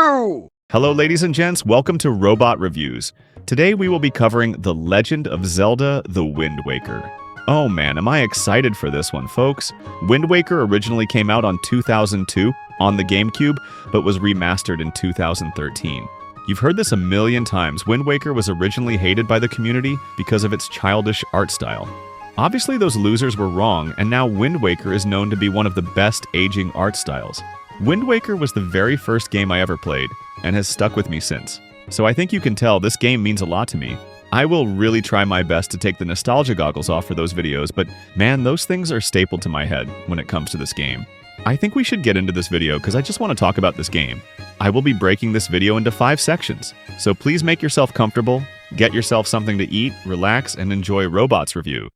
Hello ladies and gents, welcome to Robot Reviews. Today we will be covering The Legend of Zelda: The Wind Waker. Oh man, am I excited for this one, folks. Wind Waker originally came out on 2002 on the GameCube, but was remastered in 2013. You've heard this a million times. Wind Waker was originally hated by the community because of its childish art style. Obviously those losers were wrong, and now Wind Waker is known to be one of the best aging art styles. Wind Waker was the very first game I ever played, and has stuck with me since. So I think you can tell this game means a lot to me. I will really try my best to take the nostalgia goggles off for those videos, but man, those things are stapled to my head when it comes to this game. I think we should get into this video because I just want to talk about this game. I will be breaking this video into 5 sections, so please make yourself comfortable, get yourself something to eat, relax, and enjoy Robots Review.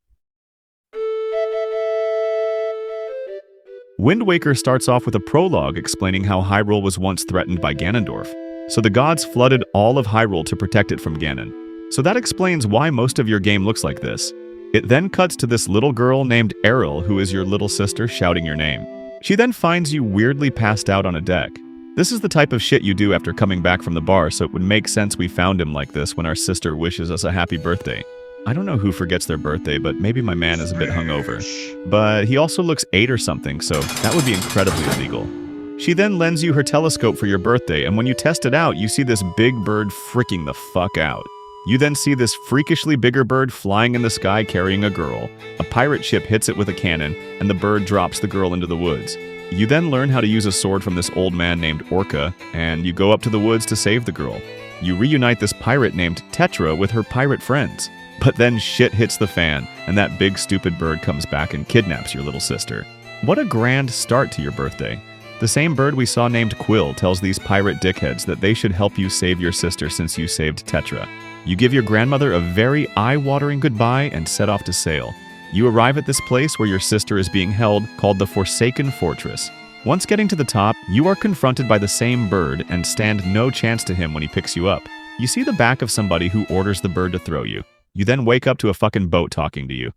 Wind Waker starts off with a prologue explaining how Hyrule was once threatened by Ganondorf. So the gods flooded all of Hyrule to protect it from Ganon. So that explains why most of your game looks like this. It then cuts to this little girl named Aryll, who is your little sister, shouting your name. She then finds you weirdly passed out on a deck. This is the type of shit you do after coming back from the bar, so it would make sense we found him like this when our sister wishes us a happy birthday. I don't know who forgets their birthday, but maybe my man is a bit hungover. But he also looks 8 or something, so that would be incredibly illegal. She then lends you her telescope for your birthday, and when you test it out, you see this big bird freaking the fuck out. You then see this freakishly bigger bird flying in the sky carrying a girl. A pirate ship hits it with a cannon, and the bird drops the girl into the woods. You then learn how to use a sword from this old man named Orca, and you go up to the woods to save the girl. You reunite this pirate named Tetra with her pirate friends. But then shit hits the fan, and that big stupid bird comes back and kidnaps your little sister. What a grand start to your birthday. The same bird we saw named Quill tells these pirate dickheads that they should help you save your sister since you saved Tetra. You give your grandmother a very eye-watering goodbye and set off to sail. You arrive at this place where your sister is being held, called the Forsaken Fortress. Once getting to the top, you are confronted by the same bird and stand no chance to him when he picks you up. You see the back of somebody who orders the bird to throw you. You then wake up to a fucking boat talking to you.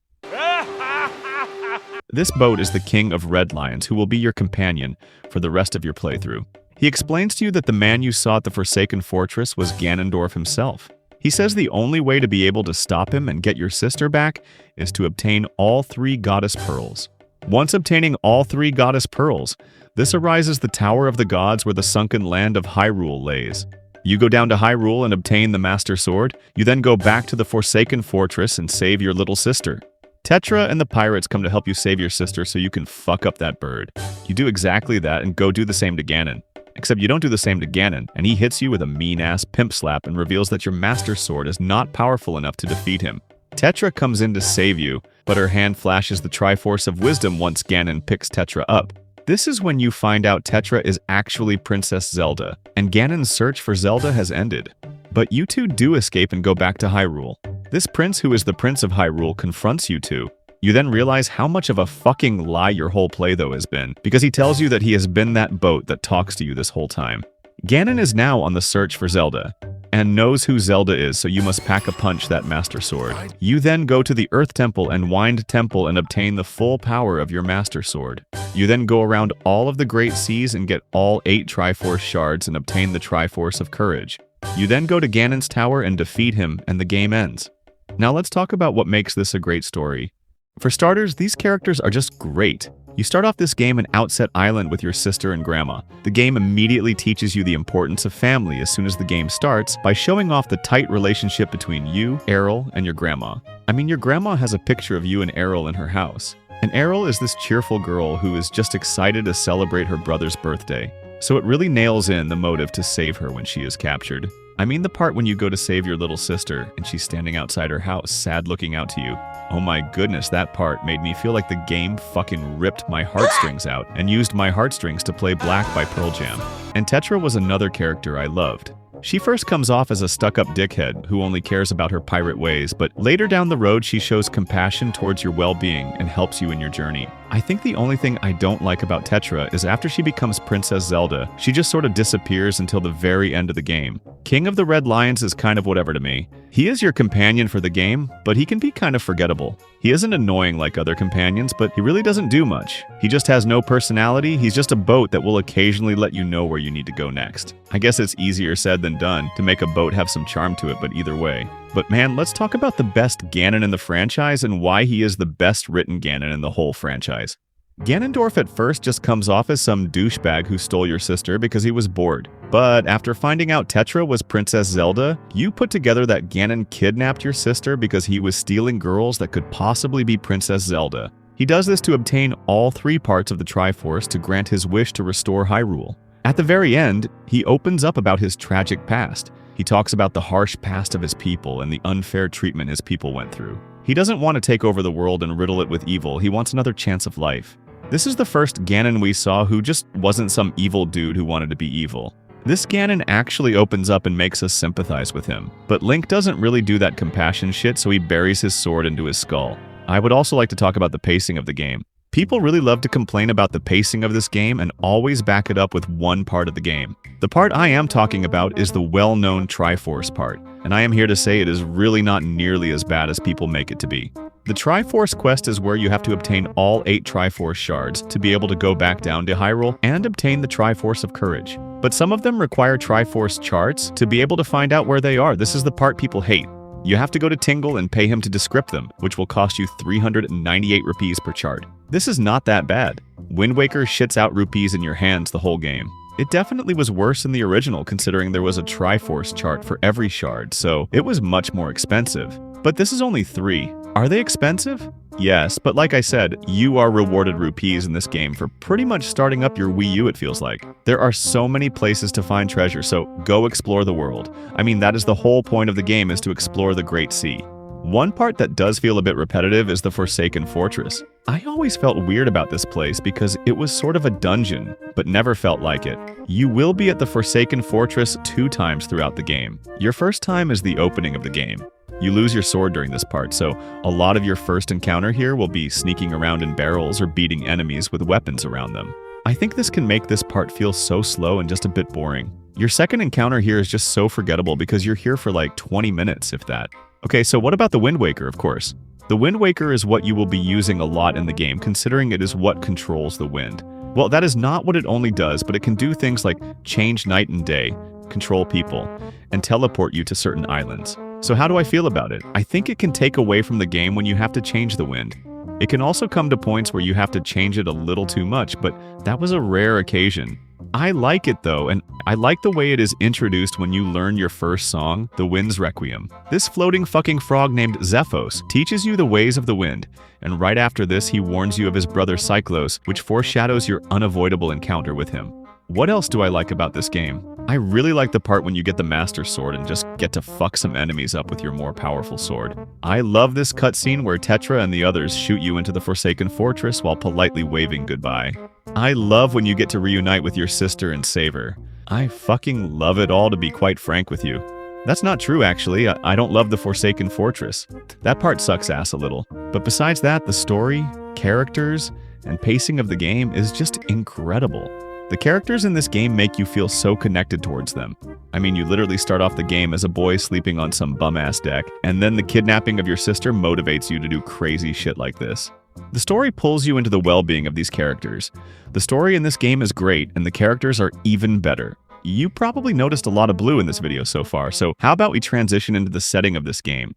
This boat is the King of Red Lions, who will be your companion for the rest of your playthrough. He explains to you that the man you saw at the Forsaken Fortress was Ganondorf himself. He says the only way to be able to stop him and get your sister back is to obtain all 3 Goddess Pearls. Once obtaining all 3 Goddess Pearls, this arises the Tower of the Gods where the sunken land of Hyrule lays. You go down to Hyrule and obtain the Master Sword. You then go back to the Forsaken Fortress and save your little sister. Tetra and the pirates come to help you save your sister so you can fuck up that bird. You do exactly that and go do the same to Ganon. Except you don't do the same to Ganon, and he hits you with a mean-ass pimp slap and reveals that your Master Sword is not powerful enough to defeat him. Tetra comes in to save you, but her hand flashes the Triforce of Wisdom once Ganon picks Tetra up. This is when you find out Tetra is actually Princess Zelda, and Ganon's search for Zelda has ended. But you two do escape and go back to Hyrule. This prince, who is the Prince of Hyrule, confronts you two. You then realize how much of a fucking lie your whole play though has been, because he tells you that he has been that boat that talks to you this whole time. Ganon is now on the search for Zelda, and knows who Zelda is, so you must pack a punch that Master Sword. You then go to the Earth Temple and Wind Temple and obtain the full power of your Master Sword. You then go around all of the Great Seas and get all 8 Triforce shards and obtain the Triforce of Courage. You then go to Ganon's tower and defeat him, and the game ends. Now let's talk about what makes this a great story. For starters, these characters are just great. You start off this game in Outset Island with your sister and grandma. The game immediately teaches you the importance of family as soon as the game starts by showing off the tight relationship between you, Aryll, and your grandma. I mean, your grandma has a picture of you and Aryll in her house. And Aryll is this cheerful girl who is just excited to celebrate her brother's birthday. So it really nails in the motive to save her when she is captured. I mean the part when you go to save your little sister and she's standing outside her house, sad looking out to you. Oh my goodness, that part made me feel like the game fucking ripped my heartstrings out and used my heartstrings to play Black by Pearl Jam. And Tetra was another character I loved. She first comes off as a stuck-up dickhead who only cares about her pirate ways, but later down the road she shows compassion towards your well-being and helps you in your journey. I think the only thing I don't like about Tetra is after she becomes Princess Zelda, she just sort of disappears until the very end of the game. King of the Red Lions is kind of whatever to me. He is your companion for the game, but he can be kind of forgettable. He isn't annoying like other companions, but he really doesn't do much. He just has no personality, he's just a boat that will occasionally let you know where you need to go next. I guess it's easier said than done to make a boat have some charm to it, but either way. But man, let's talk about the best Ganon in the franchise and why he is the best written Ganon in the whole franchise. Ganondorf at first just comes off as some douchebag who stole your sister because he was bored. But after finding out Tetra was Princess Zelda, you put together that Ganon kidnapped your sister because he was stealing girls that could possibly be Princess Zelda. He does this to obtain all 3 parts of the Triforce to grant his wish to restore Hyrule. At the very end, he opens up about his tragic past. He talks about the harsh past of his people and the unfair treatment his people went through. He doesn't want to take over the world and riddle it with evil, he wants another chance of life. This is the first Ganon we saw who just wasn't some evil dude who wanted to be evil. This Ganon actually opens up and makes us sympathize with him. But Link doesn't really do that compassion shit, so he buries his sword into his skull. I would also like to talk about the pacing of the game. People really love to complain about the pacing of this game and always back it up with one part of the game. The part I am talking about is the well-known Triforce part, and I am here to say it is really not nearly as bad as people make it to be. The Triforce quest is where you have to obtain all 8 Triforce shards to be able to go back down to Hyrule and obtain the Triforce of Courage. But some of them require Triforce charts to be able to find out where they are. This is the part people hate. You have to go to Tingle and pay him to decrypt them, which will cost you 398 rupees per chart. This is not that bad. Wind Waker shits out rupees in your hands the whole game. It definitely was worse than the original considering there was a Triforce chart for every shard, so it was much more expensive. But this is only 3. Are they expensive? Yes, but like I said, you are rewarded rupees in this game for pretty much starting up your Wii U, it feels like. There are so many places to find treasure, so go explore the world. I mean, that is the whole point of the game, is to explore the Great Sea. One part that does feel a bit repetitive is the Forsaken Fortress. I always felt weird about this place because it was sort of a dungeon, but never felt like it. You will be at the Forsaken Fortress 2 times throughout the game. Your first time is the opening of the game. You lose your sword during this part, so a lot of your first encounter here will be sneaking around in barrels or beating enemies with weapons around them. I think this can make this part feel so slow and just a bit boring. Your second encounter here is just so forgettable because you're here for like 20 minutes, if that. Okay, so what about the Wind Waker, of course? The Wind Waker is what you will be using a lot in the game, considering it is what controls the wind. Well, that is not what it only does, but it can do things like change night and day, control people, and teleport you to certain islands. So how do I feel about it? I think it can take away from the game when you have to change the wind. It can also come to points where you have to change it a little too much, but that was a rare occasion. I like it though, and I like the way it is introduced when you learn your first song, The Wind's Requiem. This floating fucking frog named Zephos teaches you the ways of the wind, and right after this he warns you of his brother Cyclos, which foreshadows your unavoidable encounter with him. What else do I like about this game? I really like the part when you get the Master Sword and just get to fuck some enemies up with your more powerful sword. I love this cutscene where Tetra and the others shoot you into the Forsaken Fortress while politely waving goodbye. I love when you get to reunite with your sister and save her. I fucking love it all, to be quite frank with you. That's not true actually, I don't love the Forsaken Fortress. That part sucks ass a little. But besides that, the story, characters, and pacing of the game is just incredible. The characters in this game make you feel so connected towards them. I mean, you literally start off the game as a boy sleeping on some bum-ass deck, and then the kidnapping of your sister motivates you to do crazy shit like this. The story pulls you into the well-being of these characters. The story in this game is great, and the characters are even better. You probably noticed a lot of blue in this video so far, so how about we transition into the setting of this game?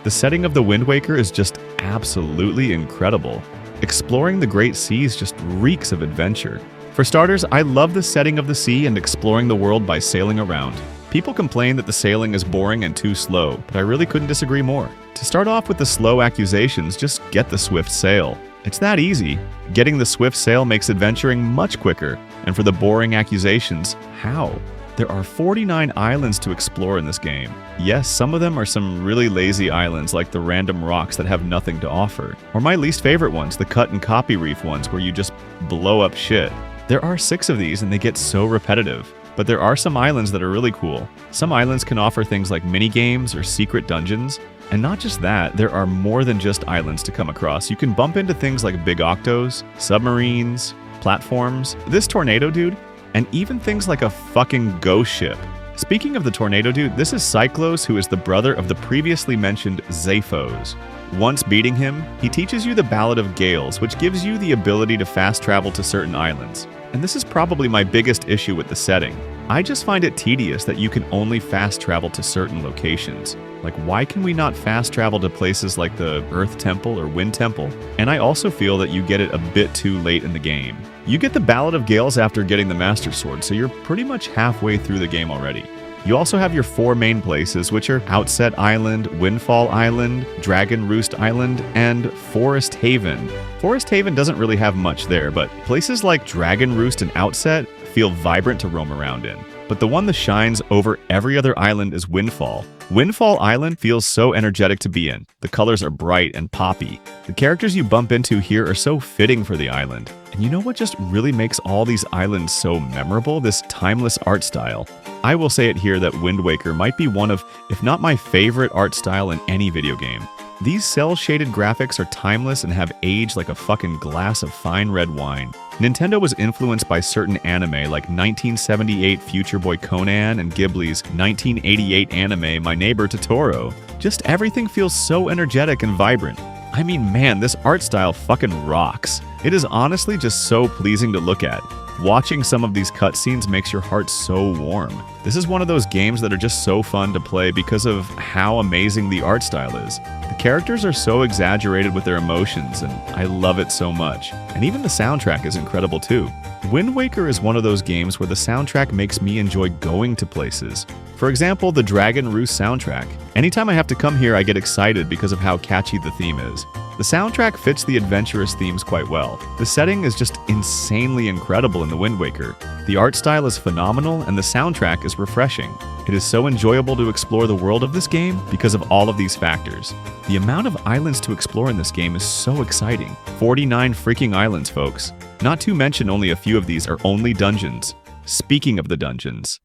The setting of the Wind Waker is just absolutely incredible. Exploring the Great Seas just reeks of adventure. For starters, I love the setting of the sea and exploring the world by sailing around. People complain that the sailing is boring and too slow, but I really couldn't disagree more. To start off with the slow accusations, just get the swift sail. It's that easy. Getting the swift sail makes adventuring much quicker. And for the boring accusations, how? There are 49 islands to explore in this game. Yes, some of them are some really lazy islands like the random rocks that have nothing to offer. Or my least favorite ones, the cut and copy reef ones where you just blow up shit. There are 6 of these and they get so repetitive. but there are some islands that are really cool. Some islands can offer things like mini-games or secret dungeons. And not just that, there are more than just islands to come across. You can bump into things like big octos, submarines, platforms, this tornado dude, and even things like a fucking ghost ship. Speaking of the tornado dude, this is Cyclos, who is the brother of the previously mentioned Zaphos. Once beating him, he teaches you the Ballad of Gales, which gives you the ability to fast travel to certain islands. And this is probably my biggest issue with the setting. I just find it tedious that you can only fast travel to certain locations. Like, why can we not fast travel to places like the Earth Temple or Wind Temple? And I also feel that you get it a bit too late in the game. You get the Ballad of Gales after getting the Master Sword, so you're pretty much halfway through the game already. You also have your 4 main places, which are Outset Island, Windfall Island, Dragon Roost Island, and Forest Haven. Forest Haven doesn't really have much there, but places like Dragon Roost and Outset feel vibrant to roam around in. But the one that shines over every other island is Windfall. Windfall Island feels so energetic to be in. The colors are bright and poppy. The characters you bump into here are so fitting for the island. And you know what just really makes all these islands so memorable? This timeless art style. I will say it here that Wind Waker might be one of, if not my favorite art style in any video game. These cel-shaded graphics are timeless and have aged like a fucking glass of fine red wine. Nintendo was influenced by certain anime like 1978 Future Boy Conan and Ghibli's 1988 anime My Neighbor Totoro. Just everything feels so energetic and vibrant. I mean, man, this art style fucking rocks. It is honestly just so pleasing to look at. Watching some of these cutscenes makes your heart so warm. This is one of those games that are just so fun to play because of how amazing the art style is. The characters are so exaggerated with their emotions, and I love it so much. And even the soundtrack is incredible too. Wind Waker is one of those games where the soundtrack makes me enjoy going to places. For example, the Dragon Roost soundtrack. Anytime I have to come here, I get excited because of how catchy the theme is. The soundtrack fits the adventurous themes quite well. The setting is just insanely incredible in the Wind Waker. The art style is phenomenal and the soundtrack is refreshing. It is so enjoyable to explore the world of this game because of all of these factors. The amount of islands to explore in this game is so exciting. 49 freaking islands, folks. Not to mention only a few of these are only dungeons. Speaking of the dungeons.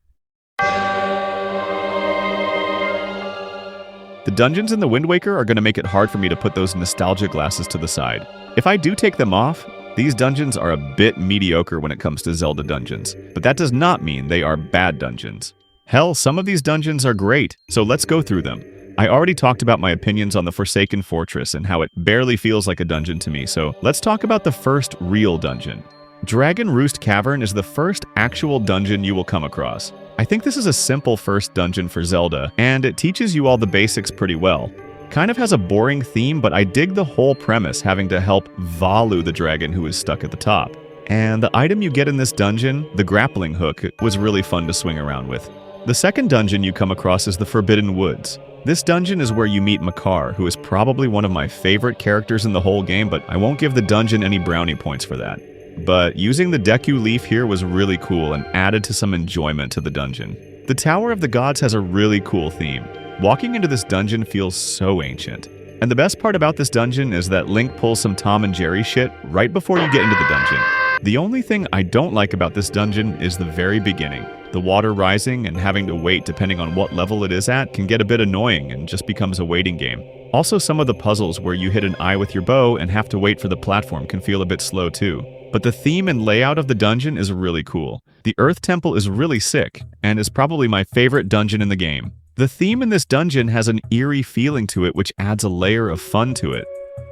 The dungeons in the Wind Waker are going to make it hard for me to put those nostalgia glasses to the side. If I do take them off, these dungeons are a bit mediocre when it comes to Zelda dungeons, but that does not mean they are bad dungeons. Hell, some of these dungeons are great, so let's go through them. I already talked about my opinions on the Forsaken Fortress and how it barely feels like a dungeon to me, so let's talk about the first real dungeon. Dragon Roost Cavern is the first actual dungeon you will come across. I think this is a simple first dungeon for Zelda, and it teaches you all the basics pretty well. Kind of has a boring theme, but I dig the whole premise having to help Valu the dragon who is stuck at the top. And the item you get in this dungeon, the grappling hook, was really fun to swing around with. The second dungeon you come across is the Forbidden Woods. This dungeon is where you meet Makar, who is probably one of my favorite characters in the whole game, but I won't give the dungeon any brownie points for that. But using the Deku Leaf here was really cool and added to some enjoyment to the dungeon. The Tower of the Gods has a really cool theme. Walking into this dungeon feels so ancient. And the best part about this dungeon is that Link pulls some Tom and Jerry shit right before you get into the dungeon. The only thing I don't like about this dungeon is the very beginning. The water rising and having to wait depending on what level it is at can get a bit annoying and just becomes a waiting game. Also, some of the puzzles where you hit an eye with your bow and have to wait for the platform can feel a bit slow too. But the theme and layout of the dungeon is really cool. The Earth Temple is really sick, and is probably my favorite dungeon in the game. The theme in this dungeon has an eerie feeling to it which adds a layer of fun to it.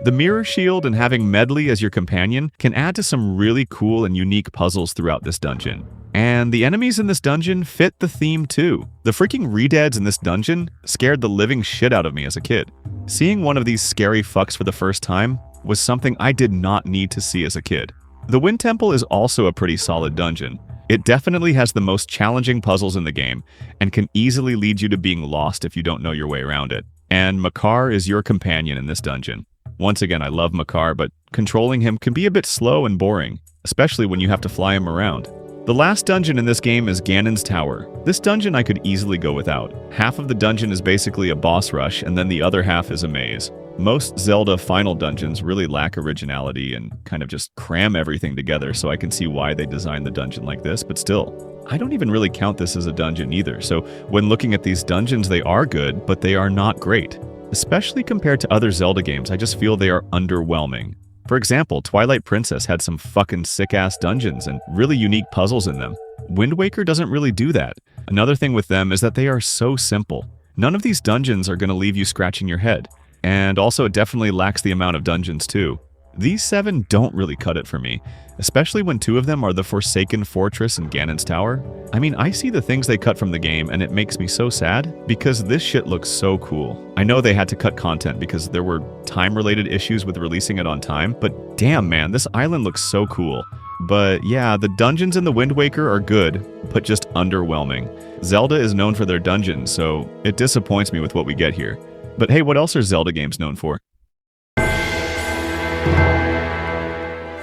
The Mirror Shield and having Medley as your companion can add to some really cool and unique puzzles throughout this dungeon. And the enemies in this dungeon fit the theme too. The freaking Redeads in this dungeon scared the living shit out of me as a kid. Seeing one of these scary fucks for the first time was something I did not need to see as a kid. The Wind Temple is also a pretty solid dungeon. It definitely has the most challenging puzzles in the game, and can easily lead you to being lost if you don't know your way around it. And Makar is your companion in this dungeon. Once again, I love Makar, but controlling him can be a bit slow and boring, especially when you have to fly him around. The last dungeon in this game is Ganon's Tower. This dungeon I could easily go without. Half of the dungeon is basically a boss rush, and then the other half is a maze. Most Zelda final dungeons really lack originality and kind of just cram everything together, so I can see why they designed the dungeon like this, but still, I don't even really count this as a dungeon either, so when looking at these dungeons, they are good, but they are not great. Especially compared to other Zelda games, I just feel they are underwhelming. For example, Twilight Princess had some fucking sick-ass dungeons and really unique puzzles in them. Wind Waker doesn't really do that. Another thing with them is that they are so simple. None of these dungeons are going to leave you scratching your head. And also, it definitely lacks the amount of dungeons too. These 7 don't really cut it for me, especially when 2 of them are the Forsaken Fortress and Ganon's Tower. I mean, I see the things they cut from the game and it makes me so sad because this shit looks so cool. I know they had to cut content because there were time-related issues with releasing it on time, but damn man, this island looks so cool. But yeah, the dungeons in the Wind Waker are good, but just underwhelming. Zelda is known for their dungeons, so it disappoints me with what we get here. But hey, what else are Zelda games known for?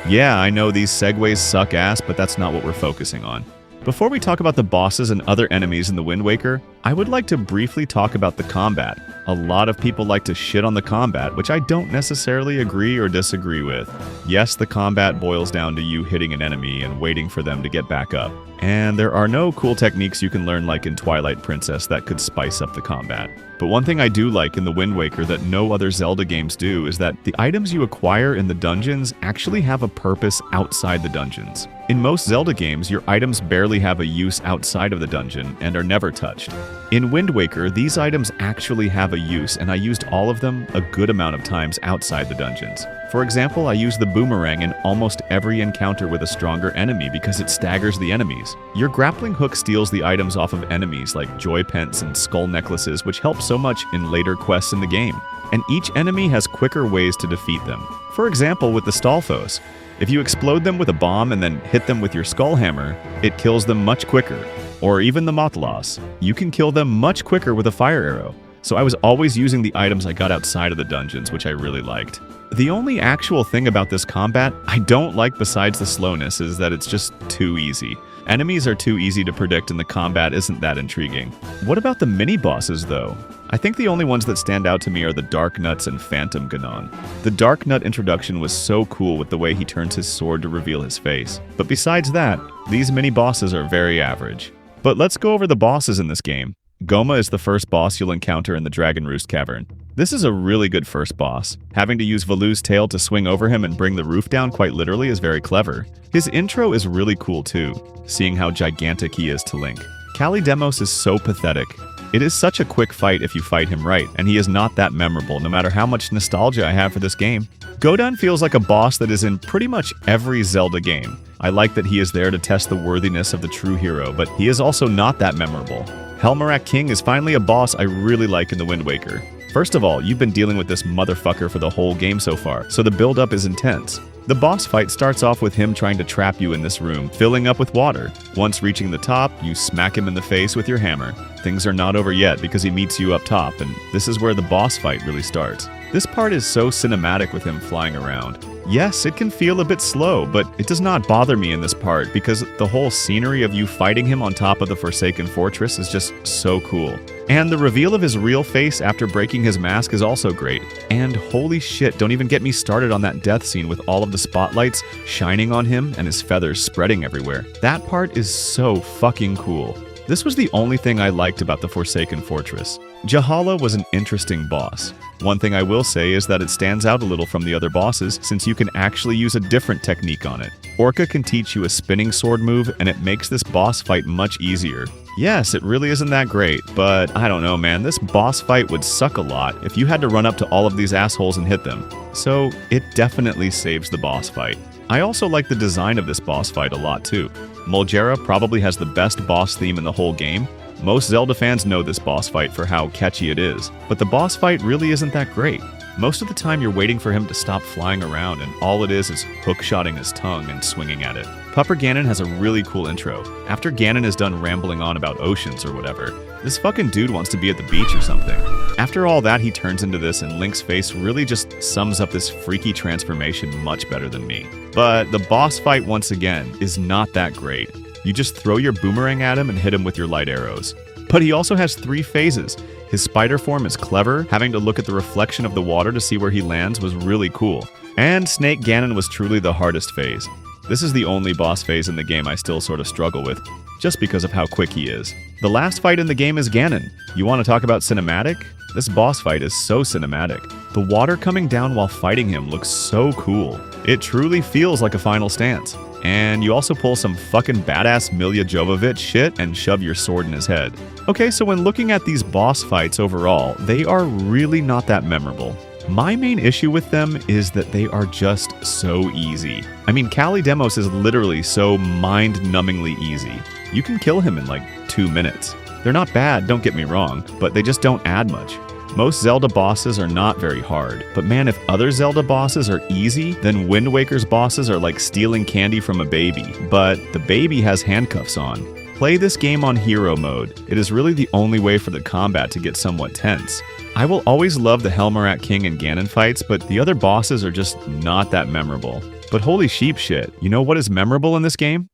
Yeah, I know these segues suck ass, but that's not what we're focusing on. Before we talk about the bosses and other enemies in the Wind Waker, I would like to briefly talk about the combat. A lot of people like to shit on the combat, which I don't necessarily agree or disagree with. Yes, the combat boils down to you hitting an enemy and waiting for them to get back up. And there are no cool techniques you can learn like in Twilight Princess that could spice up the combat. But one thing I do like in the Wind Waker that no other Zelda games do is that the items you acquire in the dungeons actually have a purpose outside the dungeons. In most Zelda games, your items barely have a use outside of the dungeon and are never touched. In Wind Waker, these items actually have a use, and I used all of them a good amount of times outside the dungeons. For example, I used the boomerang in almost every encounter with a stronger enemy because it staggers the enemies. Your grappling hook steals the items off of enemies like joy pence and skull necklaces, which help so much in later quests in the game. And each enemy has quicker ways to defeat them. For example, with the Stalfos, if you explode them with a bomb and then hit them with your skull hammer, it kills them much quicker. Or even the Mothlas, you can kill them much quicker with a fire arrow. So I was always using the items I got outside of the dungeons, which I really liked. The only actual thing about this combat I don't like besides the slowness is that it's just too easy. Enemies are too easy to predict and the combat isn't that intriguing. What about the mini-bosses though? I think the only ones that stand out to me are the Dark Nuts and Phantom Ganon. The Dark Nut introduction was so cool with the way he turns his sword to reveal his face. But besides that, these mini-bosses are very average. But let's go over the bosses in this game. Goma is the first boss you'll encounter in the Dragon Roost Cavern. This is a really good first boss. Having to use Valu's tail to swing over him and bring the roof down quite literally is very clever. His intro is really cool too, seeing how gigantic he is to Link. Kalidemos is so pathetic. It is such a quick fight if you fight him right, and he is not that memorable no matter how much nostalgia I have for this game. Godun feels like a boss that is in pretty much every Zelda game. I like that he is there to test the worthiness of the true hero, but he is also not that memorable. Helmarak King is finally a boss I really like in the Wind Waker. First of all, you've been dealing with this motherfucker for the whole game so far, so the build-up is intense. The boss fight starts off with him trying to trap you in this room, filling up with water. Once reaching the top, you smack him in the face with your hammer. Things are not over yet because he meets you up top, and this is where the boss fight really starts. This part is so cinematic with him flying around. Yes, it can feel a bit slow, but it does not bother me in this part because the whole scenery of you fighting him on top of the Forsaken Fortress is just so cool. And the reveal of his real face after breaking his mask is also great. And holy shit, don't even get me started on that death scene with all of the spotlights shining on him and his feathers spreading everywhere. That part is so fucking cool. This was the only thing I liked about the Forsaken Fortress. Jahala was an interesting boss. One thing I will say is that it stands out a little from the other bosses since you can actually use a different technique on it. Orca can teach you a spinning sword move and it makes this boss fight much easier. Yes, it really isn't that great, but I don't know man, this boss fight would suck a lot if you had to run up to all of these assholes and hit them. So it definitely saves the boss fight. I also like the design of this boss fight a lot too. Molgera probably has the best boss theme in the whole game. Most Zelda fans know this boss fight for how catchy it is, but the boss fight really isn't that great. Most of the time you're waiting for him to stop flying around and all it is hook-shotting his tongue and swinging at it. Pupper Ganon has a really cool intro. After Ganon is done rambling on about oceans or whatever, this fucking dude wants to be at the beach or something. After all that, he turns into this and Link's face really just sums up this freaky transformation much better than me. But the boss fight, once again, is not that great. You just throw your boomerang at him and hit him with your light arrows. But he also has 3 phases. His spider form is clever, having to look at the reflection of the water to see where he lands was really cool. And Snake Ganon was truly the hardest phase. This is the only boss phase in the game I still sort of struggle with, just because of how quick he is. The last fight in the game is Ganon. You want to talk about cinematic? This boss fight is so cinematic. The water coming down while fighting him looks so cool. It truly feels like a final stance. And you also pull some fucking badass Milja Jovovich shit and shove your sword in his head. Okay, so when looking at these boss fights overall, they are really not that memorable. My main issue with them is that they are just so easy. I mean, Kali Demos is literally so mind-numbingly easy. You can kill him in like 2 minutes. They're not bad, don't get me wrong, but they just don't add much. Most Zelda bosses are not very hard, but man, if other Zelda bosses are easy, then Wind Waker's bosses are like stealing candy from a baby, but the baby has handcuffs on. Play this game on hero mode. It is really the only way for the combat to get somewhat tense. I will always love the Helmarat King and Ganon fights, but the other bosses are just not that memorable. But holy sheep shit, you know what is memorable in this game?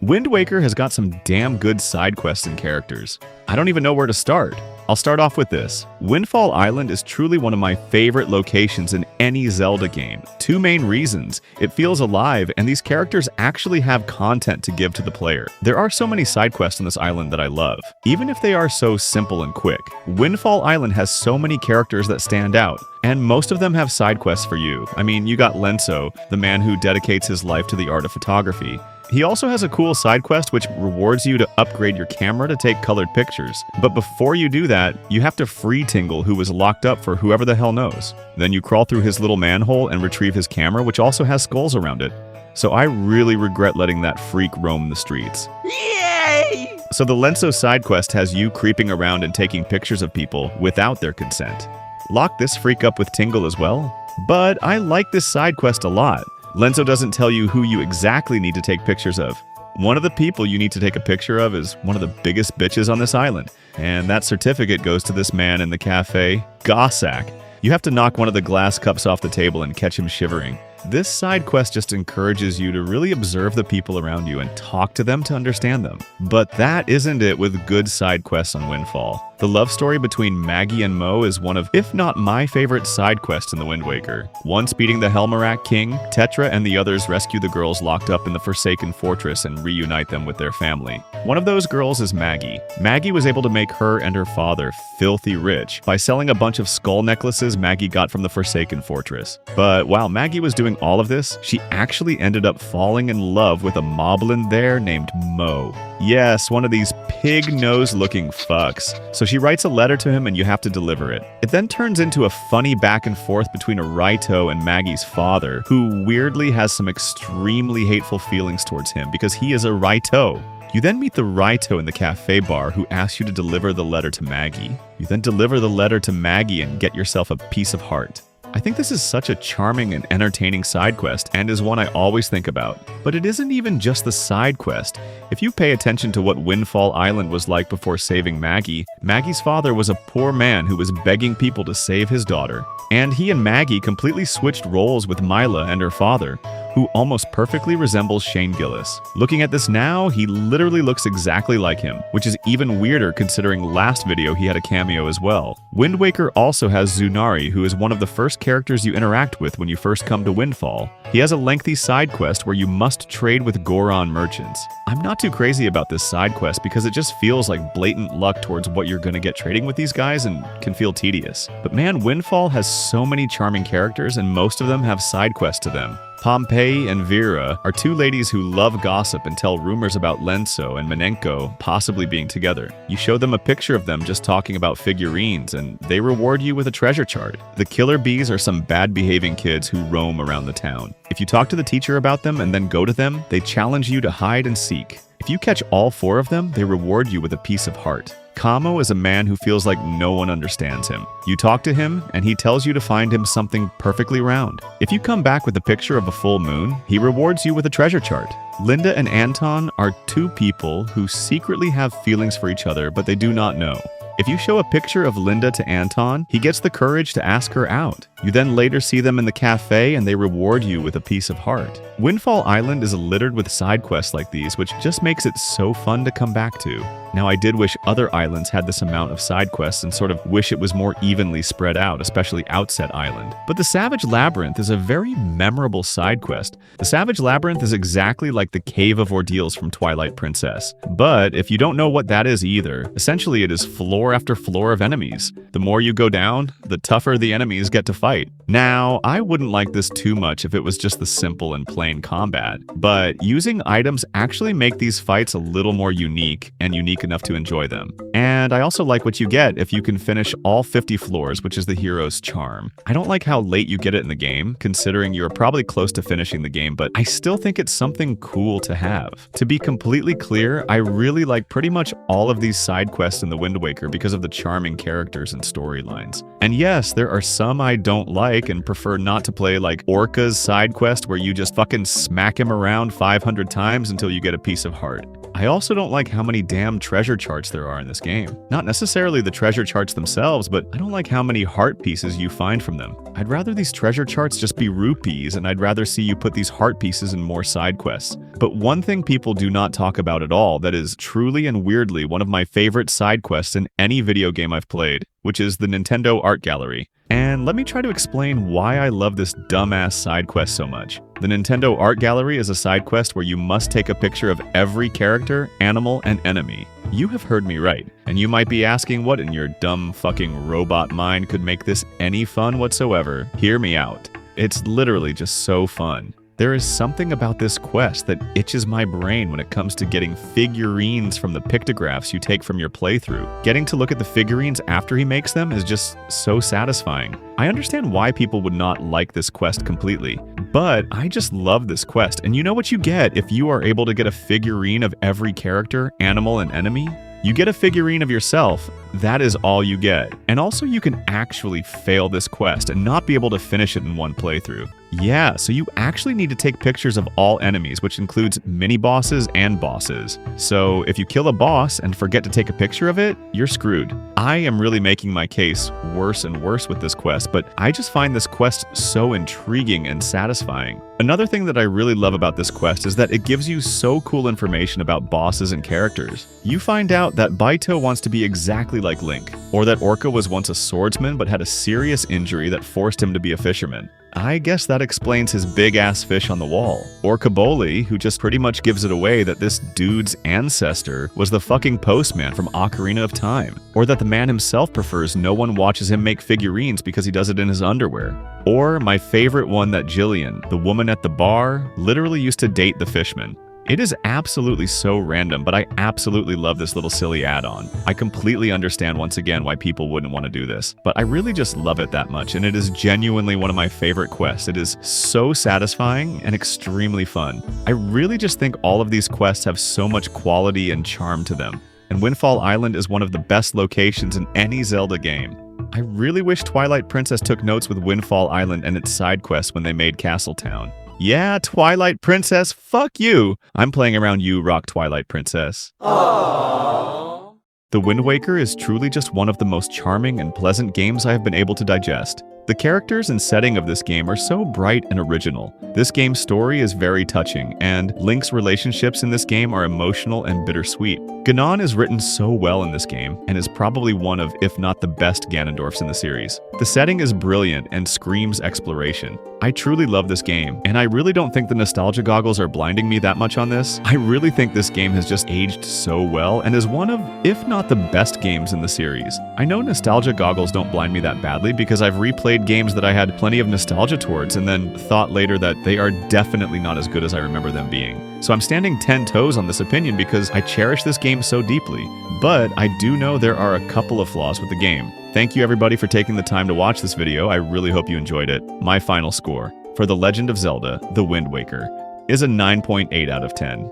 Wind Waker has got some damn good side quests and characters. I don't even know where to start. I'll start off with this. Windfall Island is truly one of my favorite locations in any Zelda game. 2 main reasons. It feels alive, and these characters actually have content to give to the player. There are so many side quests on this island that I love, even if they are so simple and quick. Windfall Island has so many characters that stand out, and most of them have side quests for you. I mean, you got Lenso, the man who dedicates his life to the art of photography. He also has a cool side quest which rewards you to upgrade your camera to take colored pictures. But before you do that, you have to free Tingle, who was locked up for whoever the hell knows. Then you crawl through his little manhole and retrieve his camera, which also has skulls around it. So I really regret letting that freak roam the streets. Yay! So the Lenso side quest has you creeping around and taking pictures of people without their consent. Lock this freak up with Tingle as well. But I like this side quest a lot. Lenso doesn't tell you who you exactly need to take pictures of. One of the people you need to take a picture of is one of the biggest bitches on this island. And that certificate goes to this man in the cafe, Gossack. You have to knock one of the glass cups off the table and catch him shivering. This side quest just encourages you to really observe the people around you and talk to them to understand them. But that isn't it with good side quests on Windfall. The love story between Maggie and Mo is one of, if not my favorite side quest in the Wind Waker. Once beating the Helmarat King, Tetra and the others rescue the girls locked up in the Forsaken Fortress and reunite them with their family. One of those girls is Maggie. Maggie was able to make her and her father filthy rich by selling a bunch of skull necklaces Maggie got from the Forsaken Fortress. But while Maggie was doing all of this, she actually ended up falling in love with a moblin there named Mo. Yes, one of these pig-nose looking fucks. So she writes a letter to him and you have to deliver it. It then turns into a funny back and forth between a Raito and Maggie's father, who weirdly has some extremely hateful feelings towards him because he is a Raito. You then meet the Raito in the cafe bar who asks you to deliver the letter to Maggie. You then deliver the letter to Maggie and get yourself a piece of heart. I think this is such a charming and entertaining side quest and is one I always think about. But it isn't even just the side quest. If you pay attention to what Windfall Island was like before saving Maggie, Maggie's father was a poor man who was begging people to save his daughter. And he and Maggie completely switched roles with Mila and her father, who almost perfectly resembles Shane Gillis. Looking at this now, he literally looks exactly like him, which is even weirder considering last video he had a cameo as well. Wind Waker also has Zunari, who is one of the first characters you interact with when you first come to Windfall. He has a lengthy side quest where you must trade with Goron merchants. I'm not too crazy about this side quest because it just feels like blatant luck towards what you're gonna get trading with these guys and can feel tedious. But man, Windfall has so many charming characters and most of them have side quests to them. Pompeii and Vera are 2 ladies who love gossip and tell rumors about Lenso and Menenko possibly being together. You show them a picture of them just talking about figurines and they reward you with a treasure chart. The killer bees are some bad behaving kids who roam around the town. If you talk to the teacher about them and then go to them, they challenge you to hide and seek. If you catch all 4 of them, they reward you with a piece of heart. Kamo is a man who feels like no one understands him. You talk to him, and he tells you to find him something perfectly round. If you come back with a picture of a full moon, he rewards you with a treasure chart. Linda and Anton are 2 people who secretly have feelings for each other, but they do not know. If you show a picture of Linda to Anton, he gets the courage to ask her out. You then later see them in the cafe and they reward you with a piece of heart. Windfall Island is littered with side quests like these, which just makes it so fun to come back to. Now, I did wish other islands had this amount of side quests and sort of wish it was more evenly spread out, especially Outset Island. But the Savage Labyrinth is a very memorable side quest. The Savage Labyrinth is exactly like the Cave of Ordeals from Twilight Princess. But if you don't know what that is either, essentially it is floor after floor of enemies. The more you go down, the tougher the enemies get to fight. Now, I wouldn't like this too much if it was just the simple and plain combat, but using items actually make these fights a little more unique and unique enough to enjoy them. And I also like what you get if you can finish all 50 floors, which is the hero's charm. I don't like how late you get it in the game, considering you're probably close to finishing the game, but I still think it's something cool to have. To be completely clear, I really like pretty much all of these side quests in The Wind Waker because of the charming characters and storylines. And yes, there are some I don't like and prefer not to play, like Orca's side quest where you just fucking smack him around 500 times until you get a piece of heart. I also don't like how many damn treasure charts there are in this game. Not necessarily the treasure charts themselves, but I don't like how many heart pieces you find from them. I'd rather these treasure charts just be rupees, and I'd rather see you put these heart pieces in more side quests. But one thing people do not talk about at all that is truly and weirdly one of my favorite side quests in any video game I've played, which is the Nintendo Art Gallery. And let me try to explain why I love this dumbass side quest so much. The Nintendo Art Gallery is a side quest where you must take a picture of every character, animal, and enemy. You have heard me right, and you might be asking what in your dumb fucking robot mind could make this any fun whatsoever. Hear me out. It's literally just so fun. There is something about this quest that itches my brain when it comes to getting figurines from the pictographs you take from your playthrough. Getting to look at the figurines after he makes them is just so satisfying. I understand why people would not like this quest completely, but I just love this quest. And you know what you get if you are able to get a figurine of every character, animal, and enemy? You get a figurine of yourself. That is all you get. And also you can actually fail this quest and not be able to finish it in one playthrough. Yeah, so you actually need to take pictures of all enemies, which includes mini-bosses and bosses. So if you kill a boss and forget to take a picture of it, you're screwed. I am really making my case worse and worse with this quest, but I just find this quest so intriguing and satisfying. Another thing that I really love about this quest is that it gives you so cool information about bosses and characters. You find out that Baito wants to be exactly like Link, or that Orca was once a swordsman but had a serious injury that forced him to be a fisherman. I guess that explains his big-ass fish on the wall. Or Kaboli, who just pretty much gives it away that this dude's ancestor was the fucking postman from Ocarina of Time. Or that the man himself prefers no one watches him make figurines because he does it in his underwear. Or my favorite one, that Jillian, the woman at the bar, literally used to date the fishman. It is absolutely so random, but I absolutely love this little silly add-on. I completely understand once again why people wouldn't want to do this, but I really just love it that much, and it is genuinely one of my favorite quests. It is so satisfying and extremely fun. I really just think all of these quests have so much quality and charm to them, and Windfall Island is one of the best locations in any Zelda game. I really wish Twilight Princess took notes with Windfall Island and its side quests when they made Castletown. Yeah, Twilight Princess, fuck you! I'm playing around you, Rock Twilight Princess. Aww. The Wind Waker is truly just one of the most charming and pleasant games I have been able to digest. The characters and setting of this game are so bright and original. This game's story is very touching, and Link's relationships in this game are emotional and bittersweet. Ganon is written so well in this game, and is probably one of, if not the best Ganondorfs in the series. The setting is brilliant and screams exploration. I truly love this game, and I really don't think the nostalgia goggles are blinding me that much on this. I really think this game has just aged so well, and is one of, if not the best games in the series. I know nostalgia goggles don't blind me that badly because I've replayed games that I had plenty of nostalgia towards and then thought later that they are definitely not as good as I remember them being. So I'm standing 10 toes on this opinion because I cherish this game so deeply. But I do know there are a couple of flaws with the game. Thank you everybody for taking the time to watch this video. I really hope you enjoyed it. My final score for The Legend of Zelda: The Wind Waker is a 9.8 out of 10.